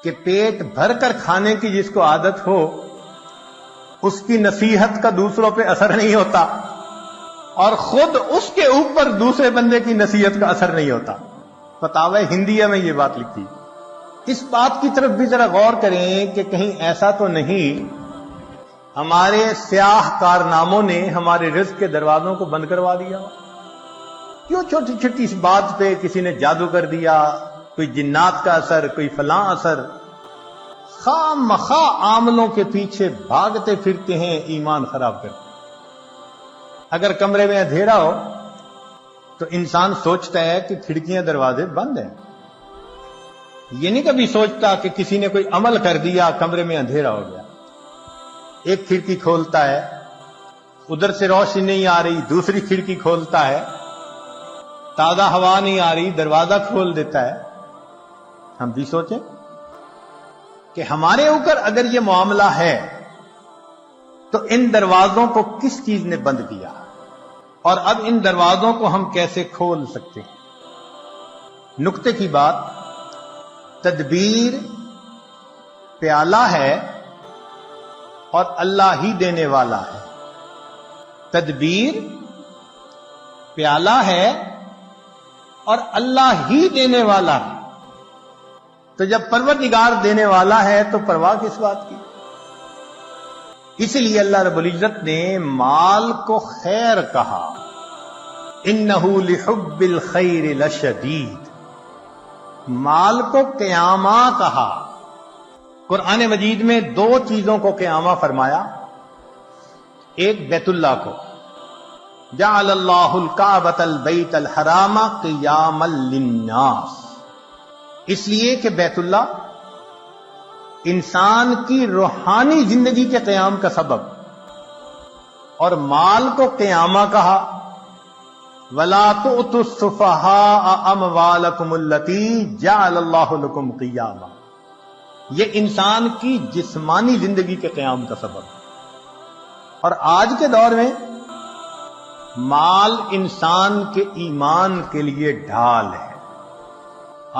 کہ پیٹ بھر کر کھانے کی جس کو عادت ہو اس کی نصیحت کا دوسروں پہ اثر نہیں ہوتا، اور خود اس کے اوپر دوسرے بندے کی نصیحت کا اثر نہیں ہوتا۔ فتاوی ہندیہ میں یہ بات لکھی۔ اس بات کی طرف بھی ذرا غور کریں کہ کہیں ایسا تو نہیں ہمارے سیاہ کارناموں نے ہمارے رزق کے دروازوں کو بند کروا دیا؟ کیوں چھوٹی چھوٹی اس بات پہ کسی نے جادو کر دیا، کوئی جنات کا اثر، کوئی فلاں اثر، خام مخواہ عاملوں کے پیچھے بھاگتے پھرتے ہیں، ایمان خراب کرتے ہیں۔ اگر کمرے میں اندھیرا ہو تو انسان سوچتا ہے کہ کھڑکیاں دروازے بند ہیں، یہ نہیں کبھی سوچتا کہ کسی نے کوئی عمل کر دیا، کمرے میں اندھیرا ہو گیا۔ ایک کھڑکی کھولتا ہے، ادھر سے روشنی نہیں آ رہی، دوسری کھڑکی کھولتا ہے، تازہ ہوا نہیں آ رہی، دروازہ کھول دیتا ہے۔ ہم بھی سوچیں کہ ہمارے اوپر اگر یہ معاملہ ہے تو ان دروازوں کو کس چیز نے بند کیا، اور اب ان دروازوں کو ہم کیسے کھول سکتے ہیں؟ نکتے کی بات، تدبیر پیالہ ہے اور اللہ ہی دینے والا ہے۔ تدبیر پیالہ ہے اور اللہ ہی دینے والا ہے۔ تو جب پروردگار دینے والا ہے تو پرواہ کس بات کی؟ اس لیے اللہ رب العزت نے مال کو خیر کہا، انہ لحب الخیر لشدید، مال کو قیامہ کہا۔ قرآن مجید میں دو چیزوں کو قیامہ فرمایا، ایک بیت اللہ کو، جعل اللہ الکعبۃ البیت الحرام قیاما للناس، اس لیے کہ بیت اللہ انسان کی روحانی زندگی کے قیام کا سبب، اور مال کو قیامہ کہا، وَلَا تُؤْتُوا السُّفَهَاءَ أَمْوَالَكُمُ الَّتِي جَعَلَ اللَّهُ لَكُمْ قِيَامًا، یہ انسان کی جسمانی زندگی کے قیام کا سبب۔ اور آج کے دور میں مال انسان کے ایمان کے لیے ڈھال ہے۔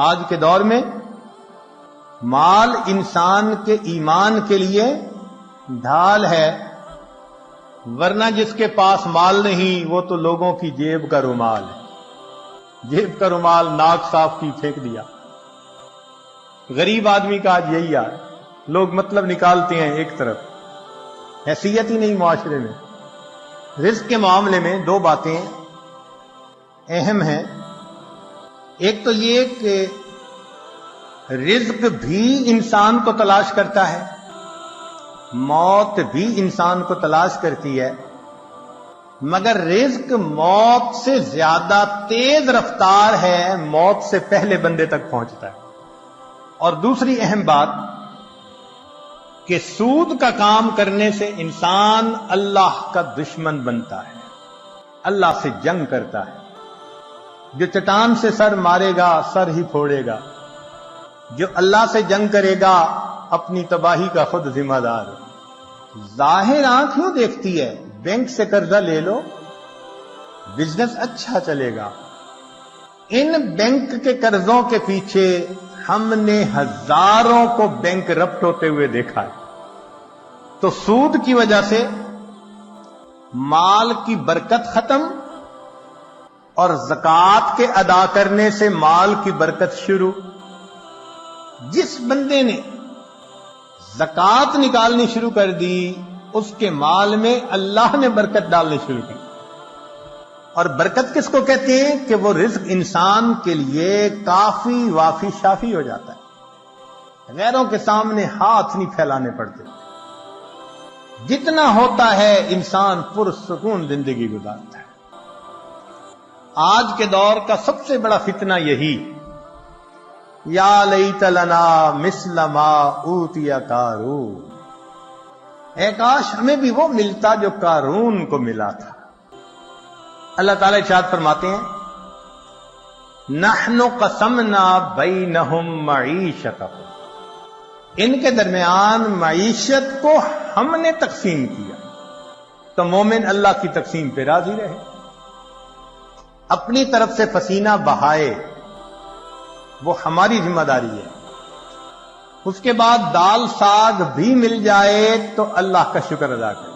آج کے دور میں مال انسان کے ایمان کے لیے ڈھال ہے، ورنہ جس کے پاس مال نہیں وہ تو لوگوں کی جیب کا رومال ہے، جیب کا رومال ناک صاف کی پھینک دیا۔ غریب آدمی کا آج یہی ہے، لوگ مطلب نکالتے ہیں ایک طرف، حیثیت ہی نہیں معاشرے میں۔ رزق کے معاملے میں دو باتیں اہم ہیں، ایک تو یہ کہ رزق بھی انسان کو تلاش کرتا ہے، موت بھی انسان کو تلاش کرتی ہے، مگر رزق موت سے زیادہ تیز رفتار ہے، موت سے پہلے بندے تک پہنچتا ہے۔ اور دوسری اہم بات کہ سود کا کام کرنے سے انسان اللہ کا دشمن بنتا ہے، اللہ سے جنگ کرتا ہے۔ جو چٹان سے سر مارے گا سر ہی پھوڑے گا، جو اللہ سے جنگ کرے گا اپنی تباہی کا خود ذمہ دار۔ ظاہر آنکھ کیوں دیکھتی ہے؟ بینک سے قرضہ لے لو، بزنس اچھا چلے گا۔ ان بینک کے قرضوں کے پیچھے ہم نے ہزاروں کو بینک رپٹ ہوتے ہوئے دیکھا ہے۔ تو سود کی وجہ سے مال کی برکت ختم، اور زکوٰۃ کے ادا کرنے سے مال کی برکت شروع۔ جس بندے نے زکوٰۃ نکالنی شروع کر دی اس کے مال میں اللہ نے برکت ڈالنی شروع کی۔ اور برکت کس کو کہتے ہیں؟ کہ وہ رزق انسان کے لیے کافی وافی شافی ہو جاتا ہے، غیروں کے سامنے ہاتھ نہیں پھیلانے پڑتے، جتنا ہوتا ہے انسان پرسکون زندگی گزارتا ہے۔ آج کے دور کا سب سے بڑا فتنہ یہی، یا لیت لنا مثل ما اوتی قارون، اے کاش ہمیں بھی وہ ملتا جو قارون کو ملا تھا۔ اللہ تعالیٰ ارشاد فرماتے ہیں، نحن قسمنا بینہم معیشتہم، ان کے درمیان معیشت کو ہم نے تقسیم کیا۔ تو مومن اللہ کی تقسیم پہ راضی رہے، اپنی طرف سے پسینہ بہائے، وہ ہماری ذمہ داری ہے۔ اس کے بعد دال ساگ بھی مل جائے تو اللہ کا شکر ادا کرے.